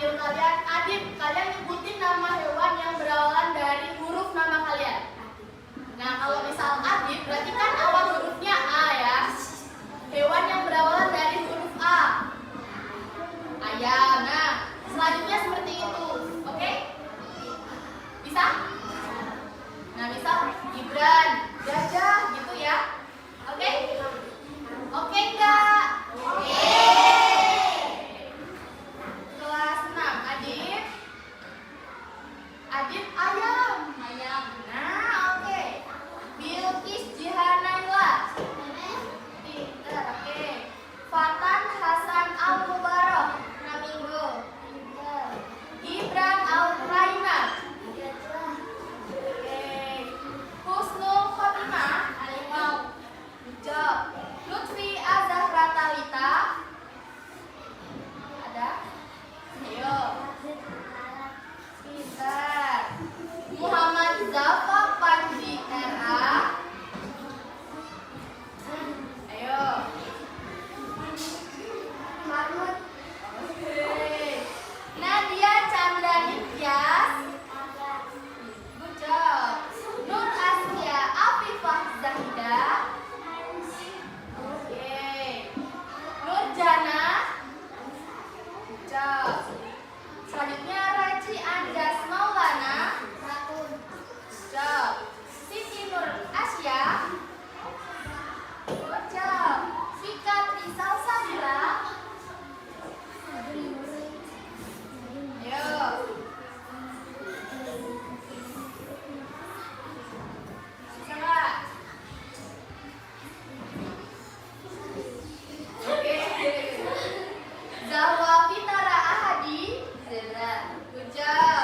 panggil kalian Adib. Kalian nyebutin nama hewan yang berawalan dari huruf nama kalian. Nah, kalau misal Adib berarti kan awal hurufnya A ya. Hewan yang berawalan dari huruf A. Ayam. Nah, selanjutnya seperti itu. Oke? Bisa? Nah, misal Gibran, gajah gitu ya. Oke? Oke enggak? Oke. Kelas 6, Adib. Adib ayam. Ayam. Nah, oke. Bilqis Jihanaila. Pinter, oke. Fatan Hasan Al-Mubarak. Naminggo. Pinter. Gibran Al-Raina. Oke. Husnul Khotimah. Alimau. Job. Lutfi Azahra Talita. Ada? Ayo. Pintar. Muhammad Zafa Panji RA. Ayo. Mahmud. Oke. Nadia Chandani Tias. Good job. Nur Asya Afifah Zahida. Oke. Nur Jana. Good job. Selanjutnya Raji Anjas Maulana. Good job. Siti Nur Asya. Good job. Fikatri Salsabila. Ayo. Bisa nggak? Oke. Zahwa Fitara Ahadi. Good job.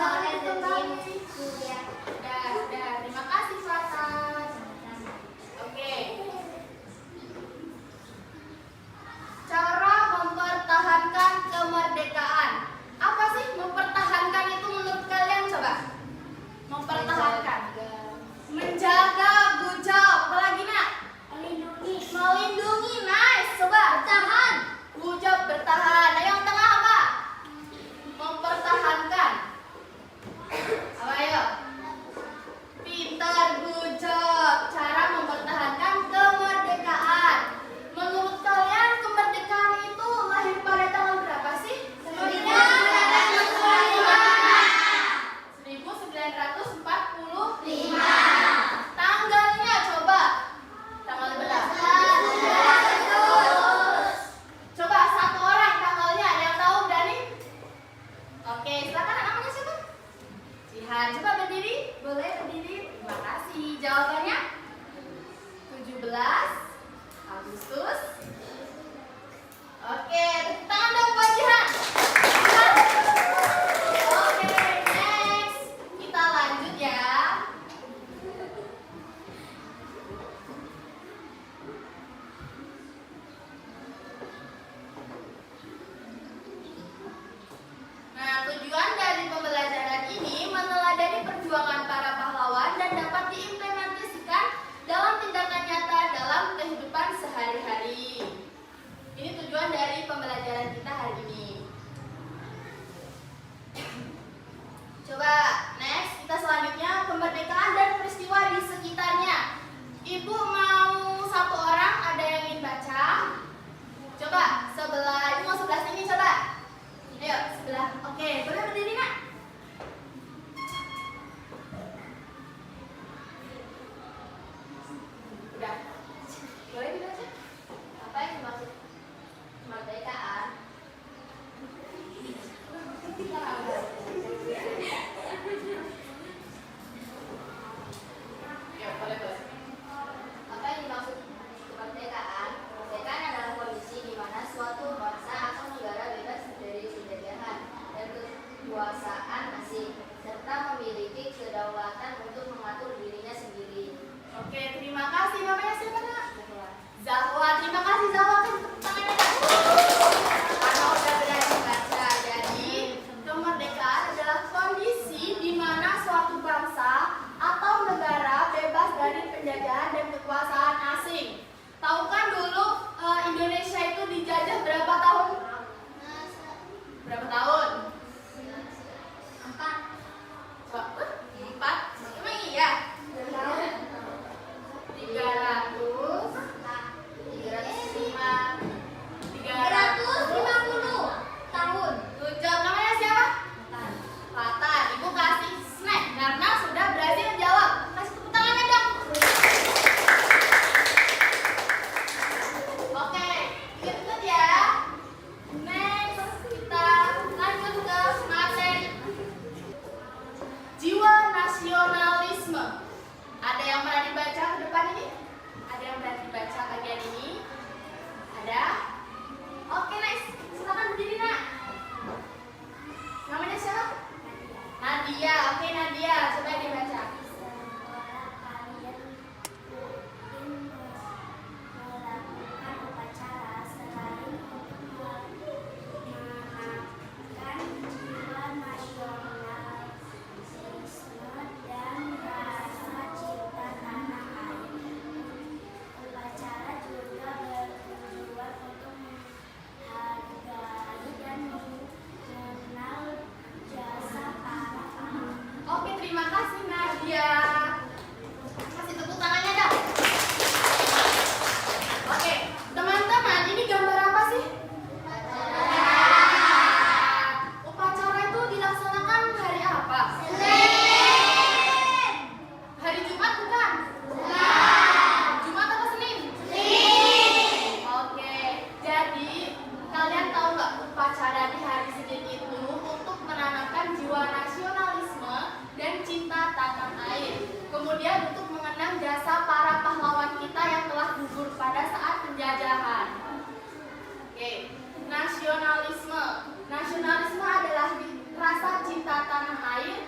kembali. Udah. Terima kasih, Fatan. Oke. Cara mempertahankan kemerdekaan. Apa sih mempertahankan itu menurut kalian? Coba. Mempertahankan. Menjaga, good job. Apalagi, Nak? Melindungi, nice. Coba. Bertahan. Good job, bertahan. Nah, yang tengah apa? Mempertahankan. Apa ayo? Pintar, good job. Cara mempertahankan kemerdekaan. Menurut kalian kemerdekaan itu lahir pada tahun berapa sih? 1945. Tanggalnya coba. Tanggal berapa? Coba satu orang tanggalnya, ada yang tahu berani? Oke, silakan. Namanya siapa? Jihan. Coba berdiri. Boleh berdiri. Terima kasih. Jawabannya 17 Agustus. Oke, tepuk tangan dong buat Jihan. Oke, next. Kita lanjut ya. Nah, tujuan dari pembelajaran ini meneladani perjuangan para pahlawan dan dapat diimplementasikan dalam tindakan nyata dalam kehidupan sehari-hari. Ini tujuan dari pembelajaran kita hari ini. Coba next, kita selanjutnya kemerdekaan dan peristiwa di sekitarnya. Ibu mau satu orang, ada yang ingin baca? Coba sebelah, ibu mau sebelah sini coba. Ayo sebelah. Oke, boleh berdiri, Nak? Udah. Boleh dibaca? Apa yang dimaksud kemerdekaan? Ya, boleh. Apa yang dimaksud kemerdekaan? Kemerdekaan adalah kondisi di mana suatu bangsa atau negara bebas dari penjajahan dan kekuasaan asing, serta memiliki kedaulatan untuk mengatur dirinya sendiri. Oke, terima kasih. Namanya siapa, Nak? Zahwa. Terima kasih, Zahwa. Kan tepuk tangannya, Nak. Karena udah berani baca. Jadi, kemerdekaan adalah kondisi di mana suatu bangsa atau negara bebas dari penjajahan dan kekuasaan asing. Tahu kan dulu Indonesia itu dijajah berapa tahun? Berapa tahun? 4. Emang iya? 350 tahun. Good job. Namanya siapa? Fatan. Ibu kasih snack karena sudah berhasil menjawab. Kasih tepuk tangannya dong. Oke, ikut ya. Next, kita lanjut ke materi. Jiwa nasionalisme. Ada yang pernah dibaca ke depan ini? Ada yang pernah dibaca bagian ini? Ada? Oke, nice. Silakan berdiri, Nak. Namanya siapa? Nadia. Oke, Nadia. Coba dibaca. Oke, terima kasih Nadia. Kasih tepuk tangannya dong. Oke, teman-teman, ini gambar apa sih? Upacara itu dilaksanakan hari apa? Senin. Hari Jumat bukan? Jumat atau Senin? Senin. Oke, jadi kalian tahu nggak upacara di hari Senin itu untuk menanamkan jiwa nasionalisme dan cinta tanah air. Kemudian untuk mengenang jasa para pahlawan kita yang telah gugur pada saat penjajahan. Oke, nasionalisme. Nasionalisme adalah rasa cinta tanah air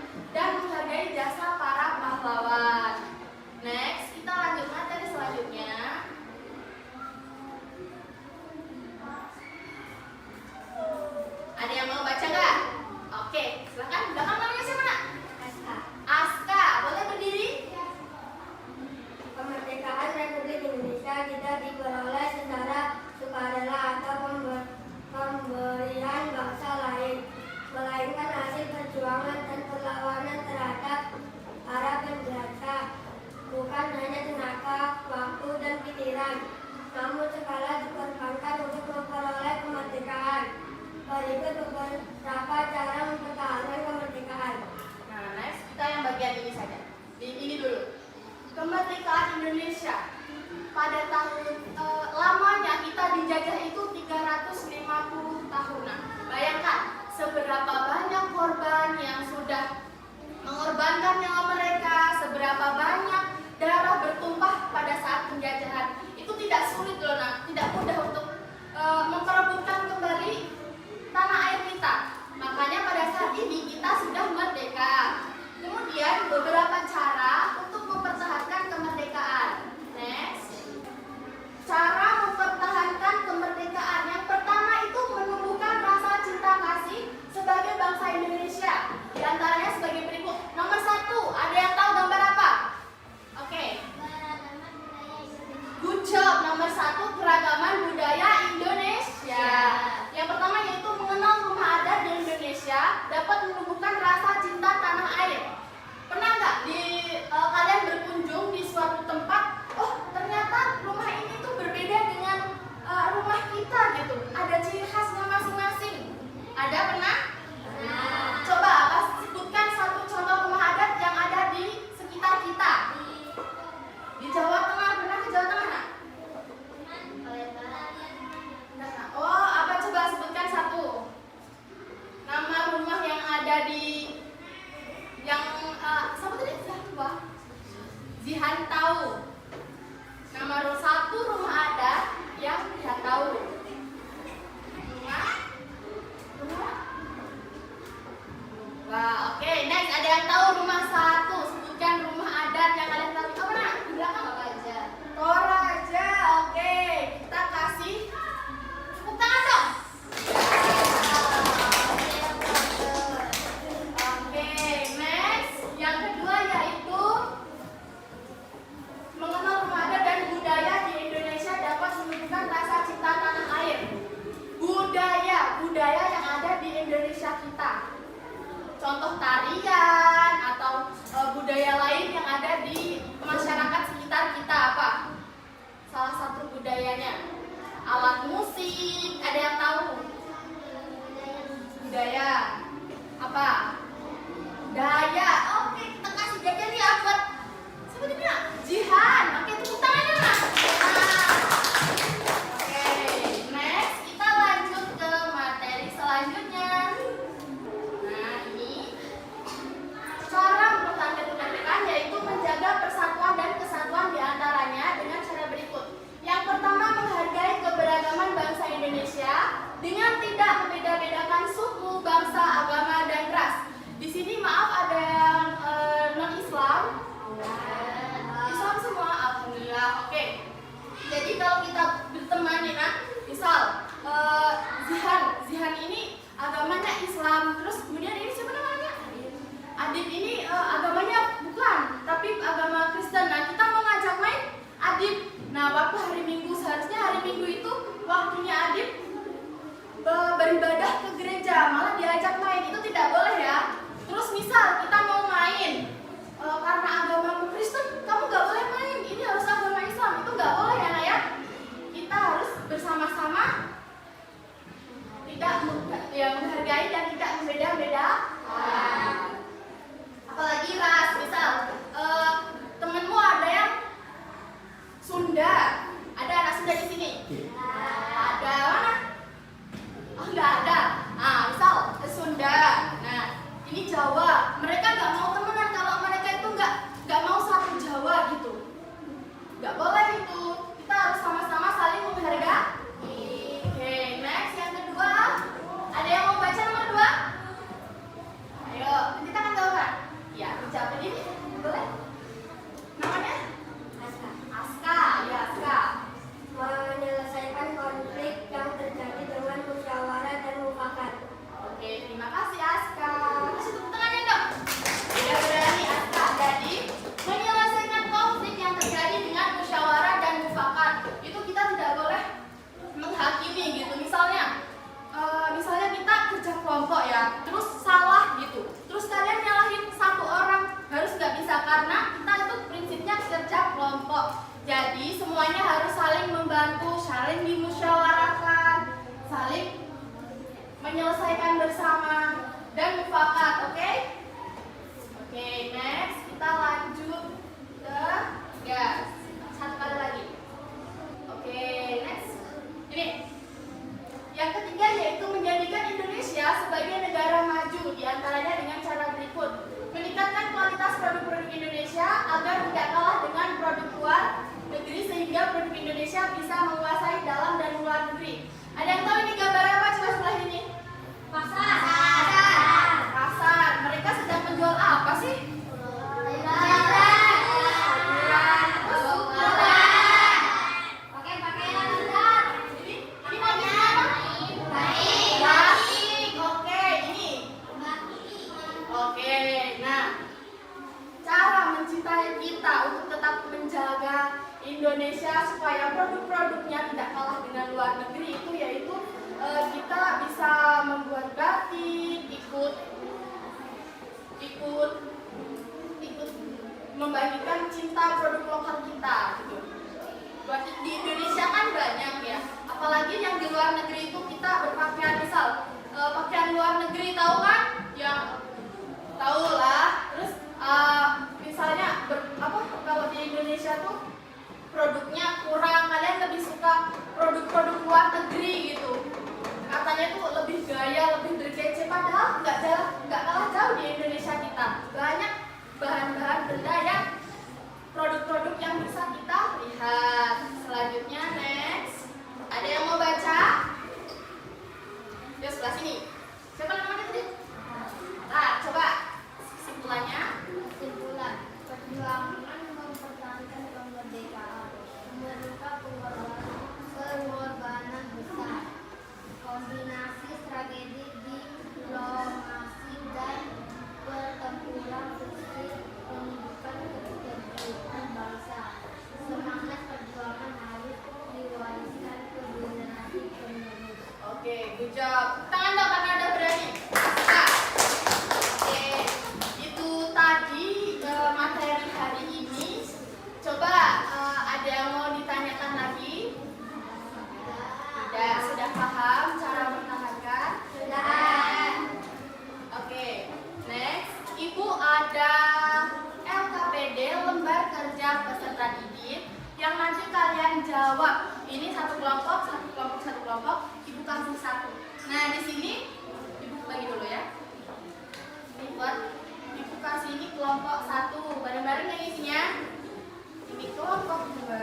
perjuangan dan perlawanan terhadap para penjajah, bukan hanya tenaga, waktu, dan pikiran, namun segala dikorbankan untuk memperoleh kemerdekaan. Berikut beberapa cara mempertahankan kemerdekaan. Nah, next kita yang bagian ini saja. Ini dulu. Kemerdekaan Indonesia. Pada tahun lamanya kita dijajah itu 350 tahunan. Bayangkan seberapa banyak korban yang sudah mengorbankan nyawa mereka, seberapa banyak darah bertumpah pada saat penjajahan. Itu tidak sulit loh, nah, tidak mudah untuk memperebutkan kembali tanah air kita. Makanya pada saat ini kita sudah merdeka. Kemudian beberapa cara untuk mempertahankan kemerdekaan. Next. Cara mempertahankan kemerdekaan. Yang pertama itu menumbuhkan rasa cinta kasih sebagai bangsa Indonesia. Di antaranya sebagai berikut. Nomor 1, ada yang tahu gambar apa? Oke. Good job. Nomor 1, keragaman budaya Indonesia. Yang pertama yaitu mengenal rumah adat di Indonesia dapat menumbuhkan rasa cinta tanah air. Pernah nggak kalian berkunjung di suatu tempat, oh ternyata rumah ini tuh berbeda dengan rumah kita gitu, ada ciri khasnya masing-masing. Ada pernah? Coba sebutkan satu contoh rumah adat yang ada di sekitar kita. Di Jawa Tengah, pernah ke Jawa Tengah? Oh, apa coba sebutkan satu nama rumah yang ada di siapa tadi? Zihan tahu. Nomor 1 rumah adat yang dia tahu. Rumah? Wah, oke. Next, ada yang tahu rumah 1? Sebutkan rumah adat yang kalian tahu. Apa nak? Di belakang apa aja? Toraja. Oke, kita kasih tepuk tangan dong. Oke, next. Yang kedua yaitu mengenal rumah adat dan budaya di Indonesia dapat menunjukkan rasa cinta tanah air. Budaya yang ada di Indonesia kita. Contoh tarian atau budaya lain yang ada di masyarakat sekitar kita apa? Salah satu budayanya alat musik. Ada yang tahu? Budaya apa? Daya. Oke, kita kasih jajan ya buat siapa tadi nak? Jihan. Oke, tepuk tangannya nak. Oke, next kita lanjut ke materi selanjutnya. Nah, ini cara mempertahankan kemerdekaan yaitu menjaga persatuan dan kesatuan diantaranya dengan cara berikut. Yang pertama, menghargai keberagaman bangsa Indonesia dengan tidak membeda-bedakan suku, bangsa, agama, dan ras. Di sini maaf ada yang non-Islam. Islam semua, alhamdulillah. Oke. Jadi kalau kita berteman nih, nah, misal Zihan ini agamanya Islam, terus kemudian ini siapa namanya? Adib ini agamanya bukan, tapi agama Kristen. Nah, kita mau ngajak main Adib. Nah, waktu hari Minggu, seharusnya hari Minggu itu waktunya Adib beribadah ke gereja, malah diajak main. Itu tidak boleh ya. Terus misal kita mau main karena agamamu Kristen, kamu gak boleh main, ini harus agama Islam. Itu gak boleh ya, Naya. Kita harus bersama-sama, tidak menghargai dan tidak membeda-bedakan. Apalagi ras, misal temenmu ada yang Sunda, ada anak Sunda di sini. Ada mana? Oh, nggak ada. Ah, misal Sunda. Nah, ini Jawa. Mereka nggak mau temenan kalau mereka itu nggak mau satu Jawa gitu. Nggak boleh itu. Kita harus sama-sama saling menghargai. Oke, next yang kedua. Ada yang mau baca nomor 2? Ayo, kita akan gambar. Ya, dijawab ini. Boleh? Namanya? Aska. Ya, Aska. Menyelesaikan konflik yang terjadi dengan musyawarah dan mufakat. Oke, terima kasih Aska. Kasih tepuk tangannya Indonesia bisa menguasai dalam dan luar negeri. Ada yang tahu ini gambar apa? Coba sebelah ini. Pasar. Pasar. Mereka sedang menjual apa sih? Indonesia supaya produk-produknya tidak kalah dengan luar negeri itu yaitu kita bisa membuat batik, ikut membagikan cinta produk lokal kita gitu. Batik di Indonesia kan banyak ya, apalagi yang di luar negeri itu kita berpakaian misal pakaian luar negeri tahu kan? Yang tahu lah. Terus misalnya kalau di Indonesia tuh produknya kurang, kalian lebih suka produk-produk luar negeri gitu. Katanya tuh lebih gaya, lebih berkece, padahal nggak kalah jauh di Indonesia kita. Banyak bahan-bahan benda yang produk-produk yang bisa kita lihat. Selanjutnya next, ada yang mau baca? Di sebelah sini. Siapa namanya tadi? Nah, coba kesimpulannya. Kesimpulan, perjuangan mempertahankan kemerdekaan memerlukan pengorbanan besar. Kombinasi tragedi diplomasi dan pertempuran fisik menunjukkan keteguhan bangsa. Semangat perjuangan harus diwariskan ke generasi penerus. Oke, good job. Tangan dong karena ada berani. Nah, oke, itu tadi materi hari ini. Coba ada yang mau ditanyakan lagi? Tidak, sudah paham cara mempertahankan? Sudah. Oke, next. Ibu ada LKPD, lembar kerja peserta didik, yang nanti kalian jawab. Ini satu kelompok. Ibu kasih satu. Nah, di sini Ibu bagi dulu ya. Ini buat Ibu kasih ini kelompok 1. Bareng-bareng yang isinya. Ini kelompok 2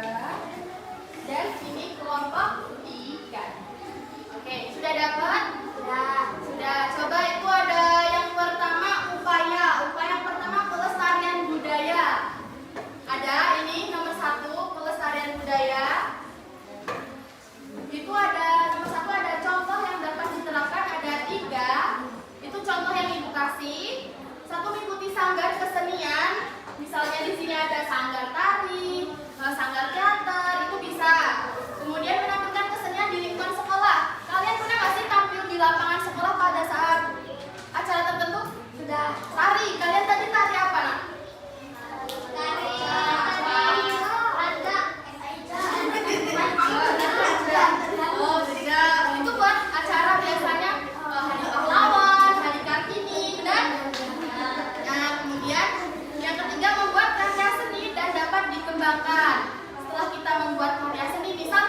dan ini kelompok 3. Oke, sudah dapat? Sudah. Coba itu ada yang pertama upaya pertama pelestarian budaya. Ada ini nomor 1 pelestarian budaya. Itu ada nomor 1 ada contoh yang dapat diterapkan, ada 3. Itu contoh yang Ibu kasih. 1 mengikuti sanggar kesenian. Misalnya di sini ada sanggar tari, sanggar teater, itu bisa. Kemudian menampilkan kesenian di lingkungan sekolah. Kalian pernah nggak sih tampil di lapangan sekolah pada saat acara tertentu? Sudah. Tari. Kalian tadi tari apa, Nak? Oh, tidak. Itu buat acara biasanya Hari Pahlawan, Hari Kartini, benar? Nah, kemudian yang ketiga membuat karya seni dan dapat dikembangkan. Setelah kita membuat karya seni, misal,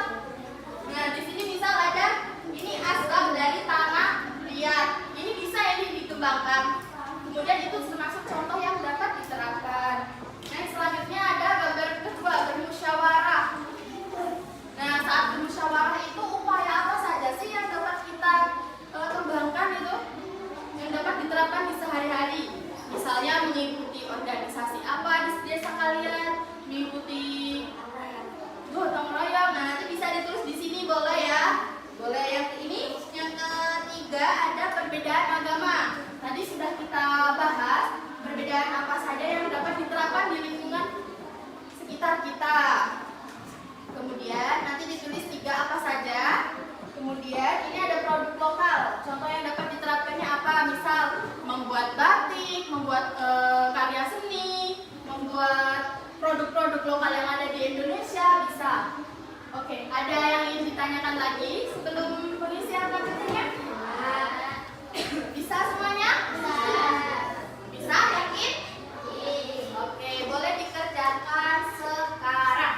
nah di sini misal ada ini asbak dari tanah liat. Ini bisa ini dikembangkan. Kemudian itu termasuk contoh yang dapat diterapkan. Nah, selanjutnya ada gambar kedua, bermusyawarah. Nah, saat bermusyawarah itu upaya apa saja sih yang dapat kita kembangkan itu? Yang dapat diterapkan di sehari-hari. Misalnya mengikuti organisasi apa di desa kalian, mengikuti gotong royong. Nah, nanti bisa ditulis di sini, boleh ya? Boleh. Yang ini, yang ketiga ada perbedaan agama. Tadi sudah kita bahas perbedaan apa saja yang dapat diterapkan di lingkungan sekitar kita. Kemudian nanti ditulis 3 apa saja. Kemudian ini ada produk lokal. Contoh yang dapat diterapkannya apa? Misal membuat batik, membuat karya seni, membuat produk-produk lokal yang ada di Indonesia, bisa. Oke, ada yang ingin ditanyakan lagi sebelum pengisian materinya? Bisa semuanya? Bisa, yakin? Oke, boleh dikerjakan sekarang.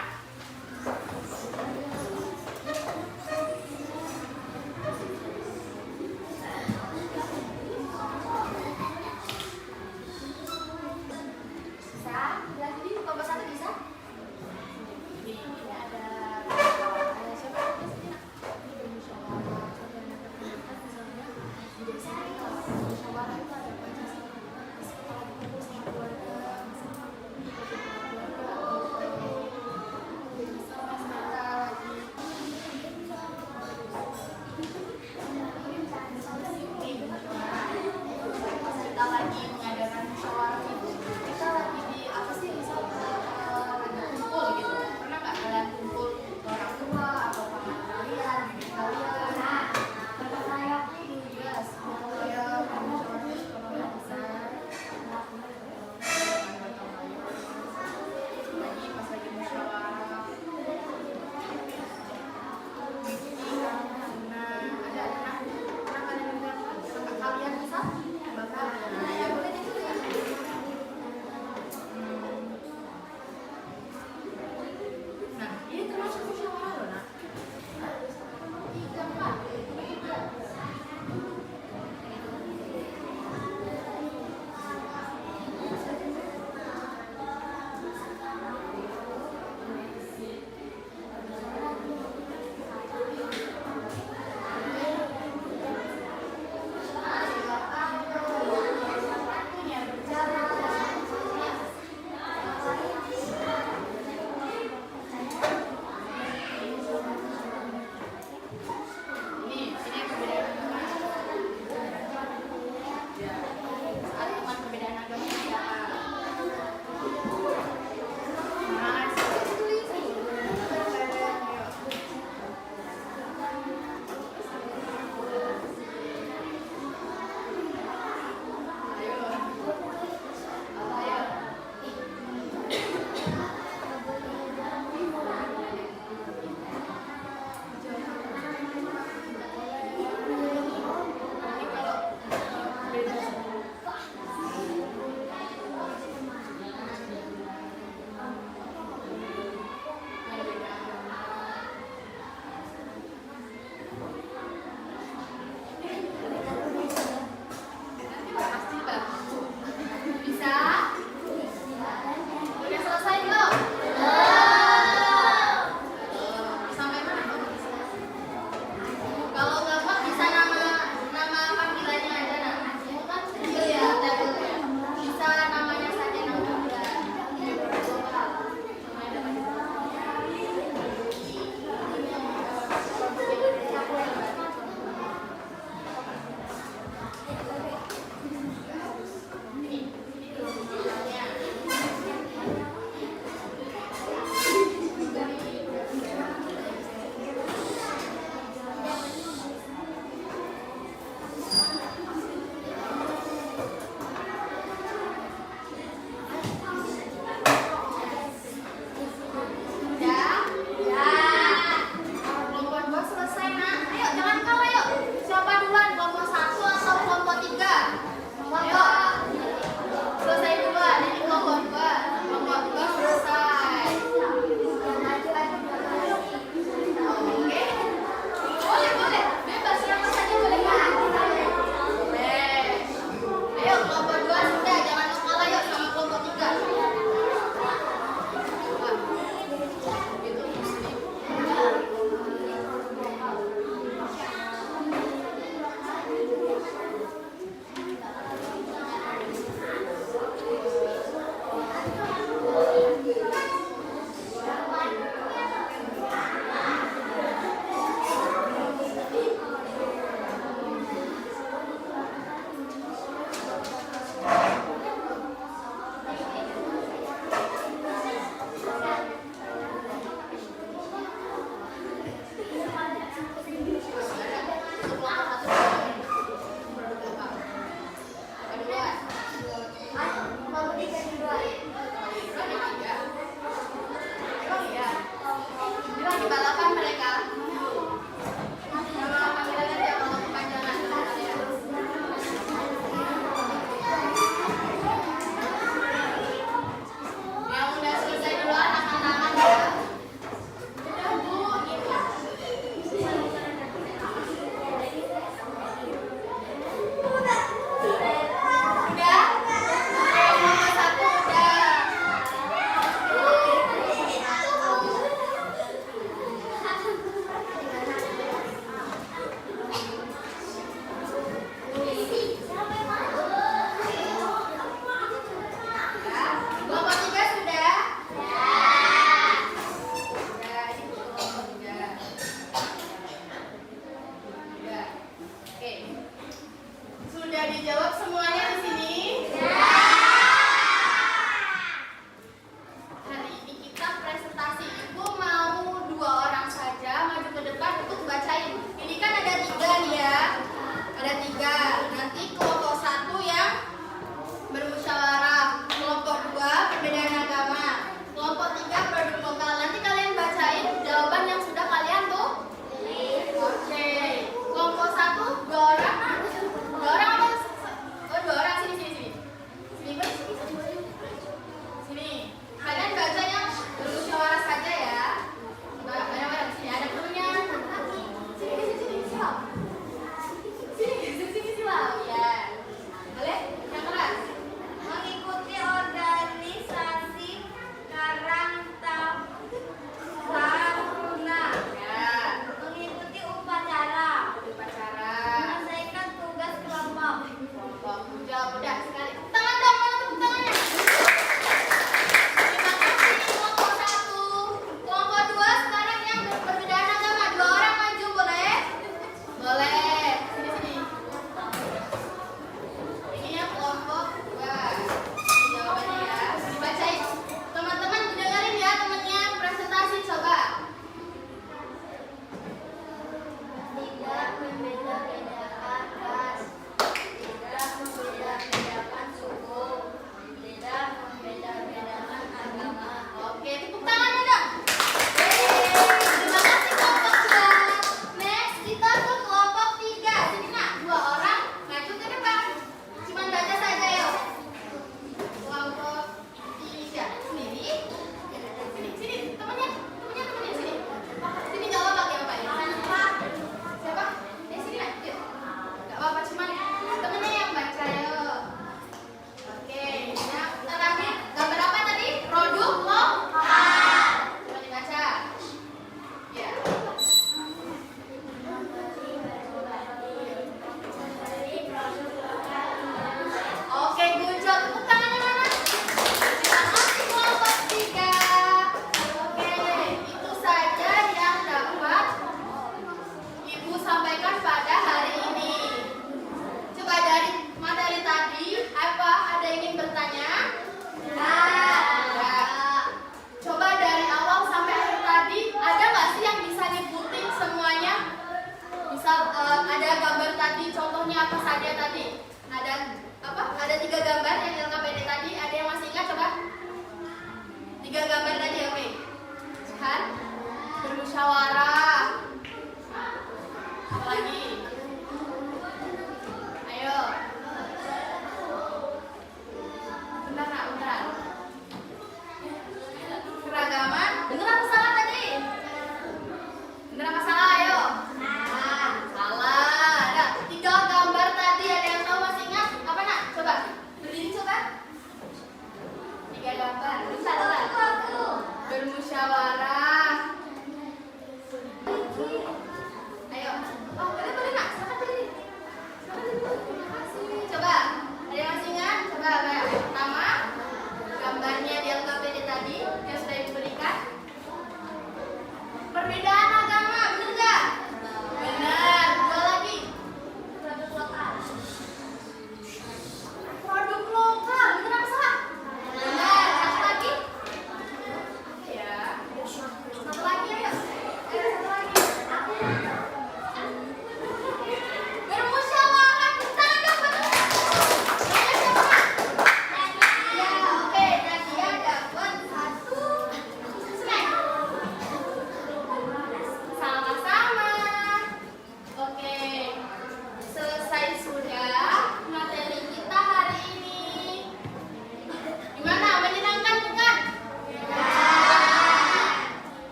Bisa? Lagi kelompok 1 bisa? Ini ada Kita lagi mengadakan musyawarah gitu. Kita lagi di apa sih, misal ada kumpul gitu. Pernah nggak kalian kumpul orang tua atau paman kalian, bibi kalian? Yes, saya musyawarah sekolah besar.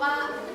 Pak.